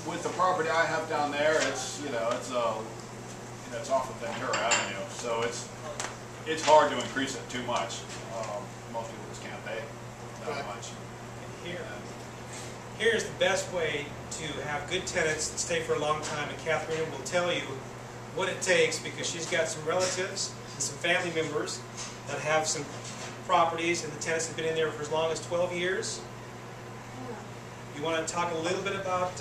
with the property I have down there, it's it's off of Ventura Avenue, so it's hard to increase it too much. Most people just can't pay that much. Here's the best way to have good tenants that stay for a long time, and Catherine will tell you what it takes, because she's got some relatives and some family members that have some properties, and the tenants have been in there for as long as 12 years. You want to talk a little bit about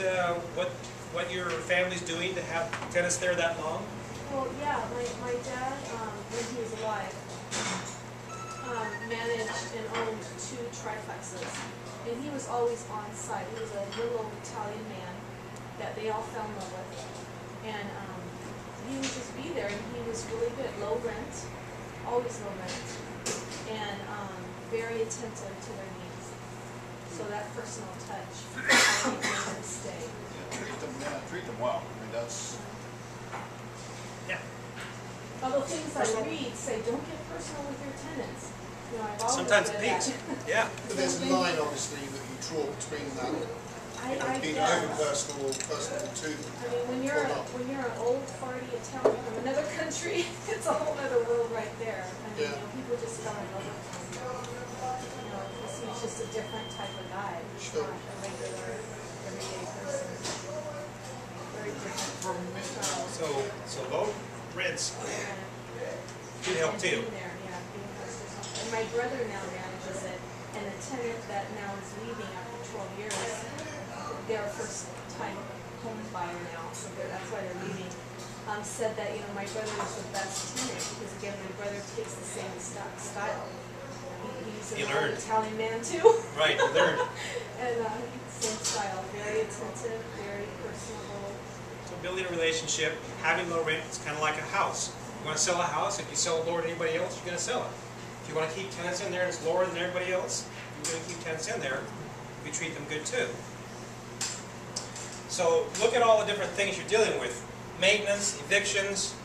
what your family's doing to have tenants there that long? Well, yeah, my dad, when he was alive, managed and owned 2 triplexes, and he was always on site. He was a little old Italian man that they all fell in love with, and he would just be there, and he was really good. Low rent, always low rent, and very attentive to their needs. So that personal touch, I think, made them stay. Treat them well. I mean, that's. Yeah. Although things I read say don't get personal with your tenants. You know, I've always sometimes it said beats. that. Yeah. But there's a line, obviously, that you draw between that. Being over personal to them. I mean, when you're an old farty Italian from another country, it's a whole other world right there. I mean, people just fell in love with him. You know, he's just a different type of guy. He's not a regular, everyday person. Very different from So low rents can help too. And my brother now manages it, and the tenant that now is leaving after 12 years, they're a first-time home buyer now, so that's why they're leaving. Said that, you know, my brother is the best tenant because, again, my brother takes the same style. He's an old Italian man too. Right, you learned. And same style, very attentive, very personable. So building a relationship, having low rent, it's kind of like a house. You want to sell a house, if you sell it lower than anybody else, you're going to sell it. If you want to keep tenants in there and it's lower than everybody else, you're going to keep tenants in there. You treat them good too. So look at all the different things you're dealing with. Maintenance, evictions,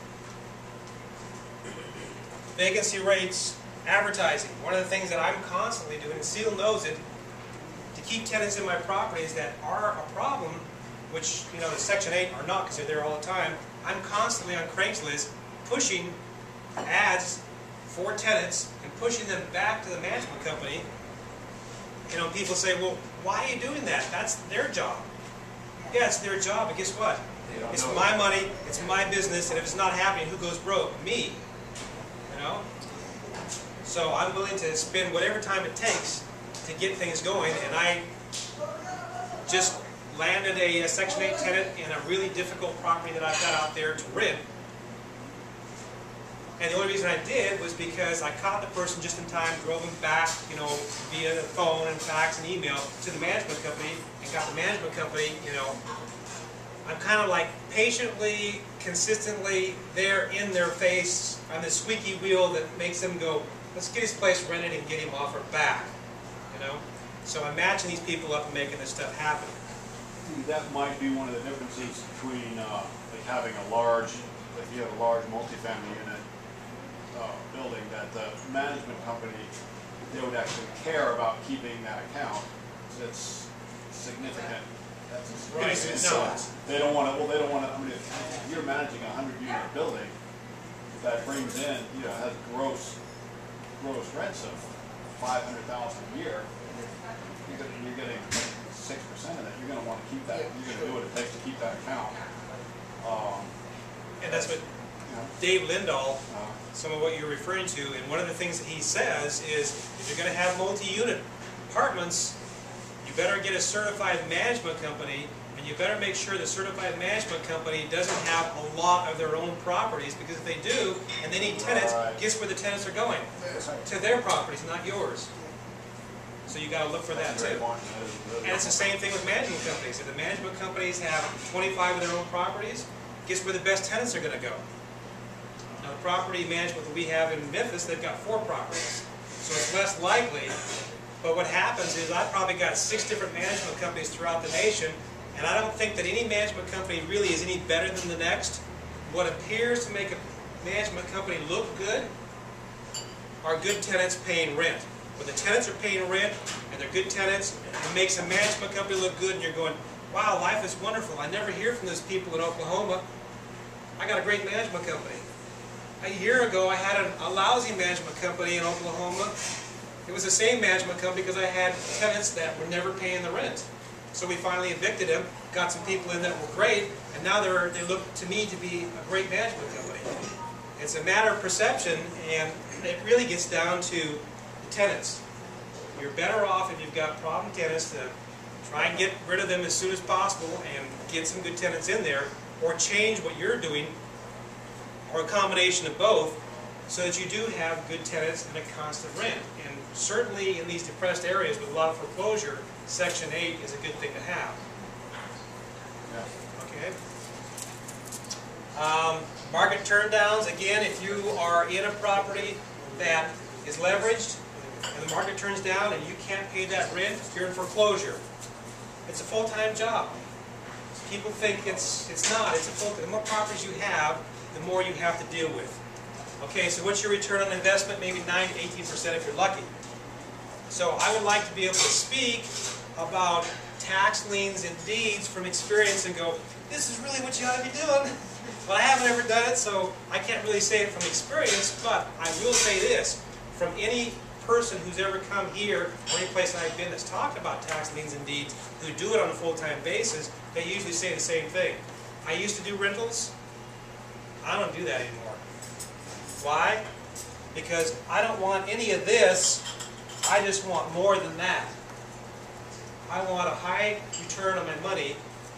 vacancy rates, advertising. One of the things that I'm constantly doing, and Seal knows it, to keep tenants in my properties that are a problem, which, you know, the Section 8 are not because they're there all the time, I'm constantly on Craigslist pushing ads for tenants and pushing them back to the management company. You know, people say, well, why are you doing that? That's their job. Yeah, it's their job, but guess what? It's my money, it's my business, and if it's not happening, who goes broke? Me. You know? So I'm willing to spend whatever time it takes to get things going, and I just landed a Section 8 tenant in a really difficult property that I've got out there to rent. And the only reason I did was because I caught the person just in time, drove him back, you know, via the phone and fax and email to the management company, and got the management company, you know. I'm kind of like patiently, consistently there in their face on the squeaky wheel that makes them go, let's get his place rented and get him off our back, you know. So I'm matching these people up and making this stuff happen. That might be one of the differences between like having a large, if you have a large multifamily unit building, that the management company, they would actually care about keeping that account. It's significant. That's Right. No. They don't want to. Well, they don't want to. I mean, if you're managing a 100-unit building that brings in, you know, has gross rents of $500,000 a year, you're getting 6% of that. You're going to want to keep that. You're going to do what it takes to keep that account. And that's what Dave Lindahl, some of what you're referring to, and one of the things that he says is, if you're going to have multi-unit apartments, you better get a certified management company, and you better make sure the certified management company doesn't have a lot of their own properties, because if they do, and they need tenants, guess where the tenants are going? To their properties, not yours. So you got to look for that too. And it's the same thing with management companies. If the management companies have 25 of their own properties, guess where the best tenants are going to go? Now, the property management that we have in Memphis, they've got 4 properties. So it's less likely. But what happens is I've probably got 6 different management companies throughout the nation, and I don't think that any management company really is any better than the next. What appears to make a management company look good are good tenants paying rent. When the tenants are paying rent and they're good tenants, it makes a management company look good, and you're going, wow, life is wonderful. I never hear from those people in Oklahoma. I got a great management company. A year ago, I had a lousy management company in Oklahoma. It was the same management company because I had tenants that were never paying the rent. So we finally evicted them, got some people in that were great, and now they look to me to be a great management company. It's a matter of perception, and it really gets down to the tenants. You're better off if you've got problem tenants to try and get rid of them as soon as possible and get some good tenants in there, or change what you're doing, or a combination of both, so that you do have good tenants and a constant rent. And certainly in these depressed areas with a lot of foreclosure, Section 8 is a good thing to have. Okay. Market turndowns, again, if you are in a property that is leveraged and the market turns down and you can't pay that rent, you're in foreclosure. It's a full-time job. People think it's not. It's a full-time. The more properties you have, the more you have to deal with. Okay, so what's your return on investment? Maybe 9 to 18% if you're lucky. So I would like to be able to speak about tax liens and deeds from experience and go, this is really what you ought to be doing. But I haven't ever done it, so I can't really say it from experience, but I will say this. From any person who's ever come here, or any place I've been that's talked about tax liens and deeds, who do it on a full-time basis, they usually say the same thing. I used to do rentals. I don't do that anymore. Why? Because I don't want any of this. I just want more than that. I want a high return on my money,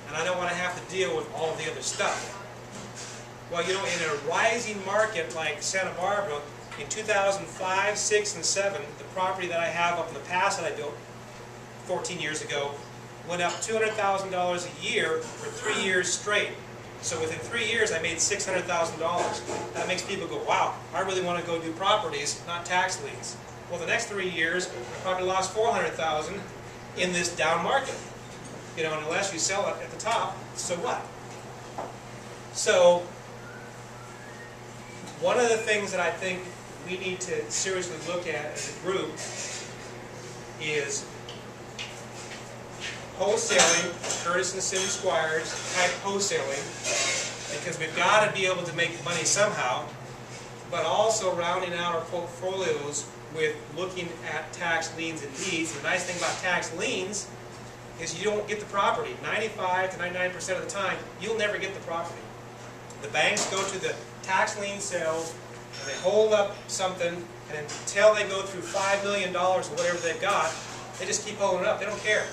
and I don't want to have to deal with all of the other stuff. Well, you know, in a rising market like Santa Barbara, in 2005, 6, and 7, the property that I have up in the pass that I built 14 years ago went up $200,000 a year for 3 years straight. So within 3 years, I made $600,000. That makes people go, wow, I really want to go do properties, not tax liens. Well, the next 3 years, I probably lost $400,000 in this down market. You know, and unless you sell it at the top, so what? So, one of the things that I think we need to seriously look at as a group is wholesaling, Curtis and Sim Squires type wholesaling, because we've got to be able to make money somehow, but also rounding out our portfolios with looking at tax liens and deeds. The nice thing about tax liens is you don't get the property. 95 to 99% of the time, you'll never get the property. The banks go to the tax lien sales, and they hold up something, and until they go through $5 million or whatever they've got, they just keep holding it up. They don't care.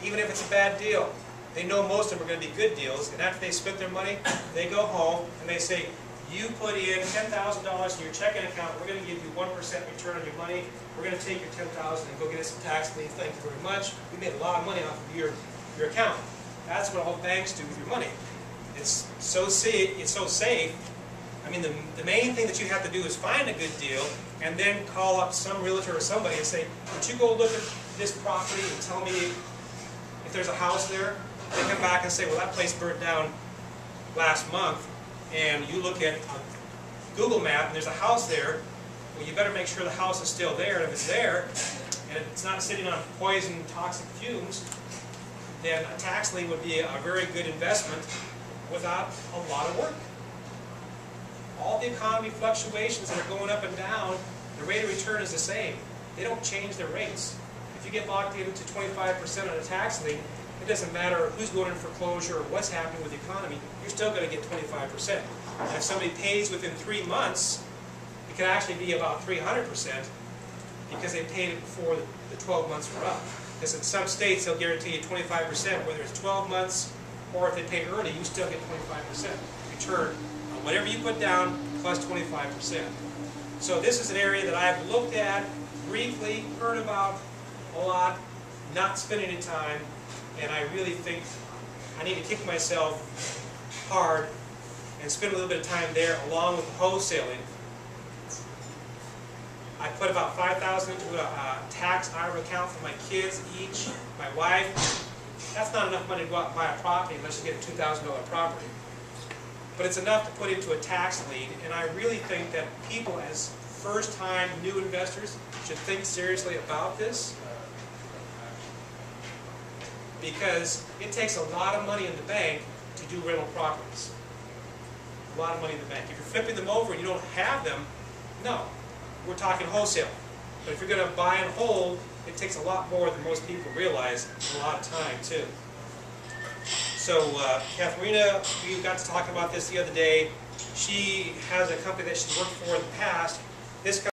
Even if it's a bad deal, they know most of them are going to be good deals, and after they spent their money, they go home and they say, you put in $10,000 in your checking account, we're going to give you 1% return on your money, we're going to take your $10,000 and go get us some tax liens, thank you very much, we made a lot of money off of your account. That's what all banks do with your money. It's so safe. I mean, the main thing that you have to do is find a good deal and then call up some realtor or somebody and say, would you go look at this property and tell me if there's a house there? They come back and say, well, that place burnt down last month, and you look at a Google map and there's a house there. Well, you better make sure the house is still there, and if it's there and it's not sitting on poison, toxic fumes, then a tax lien would be a very good investment without a lot of work. All the economy fluctuations that are going up and down, the rate of return is the same. They don't change their rates. If you get locked into 25% on a tax lien, it doesn't matter who's going in foreclosure or what's happening with the economy, you're still going to get 25%. And if somebody pays within 3 months, it can actually be about 300% because they paid it before the 12 months were up. Because in some states, they'll guarantee you 25%, whether it's 12 months or if they pay early, you still get 25% return on whatever you put down plus 25%. So this is an area that I've looked at, briefly, heard about a lot, not spending any time, and I really think I need to kick myself hard and spend a little bit of time there along with the wholesaling. I put about $5,000 into a tax IRA account for my kids each, my wife. That's not enough money to go out and buy a property unless you get a $2,000 property. But it's enough to put into a tax lien, and I really think that people as first-time new investors should think seriously about this. because it takes a lot of money in the bank to do rental properties. A lot of money in the bank. If you're flipping them over and you don't have them, no. We're talking wholesale. But if you're going to buy and hold, it takes a lot more than most people realize, and a lot of time too. So Katharina, we got to talk about this the other day. She has a company that she's worked for in the past. This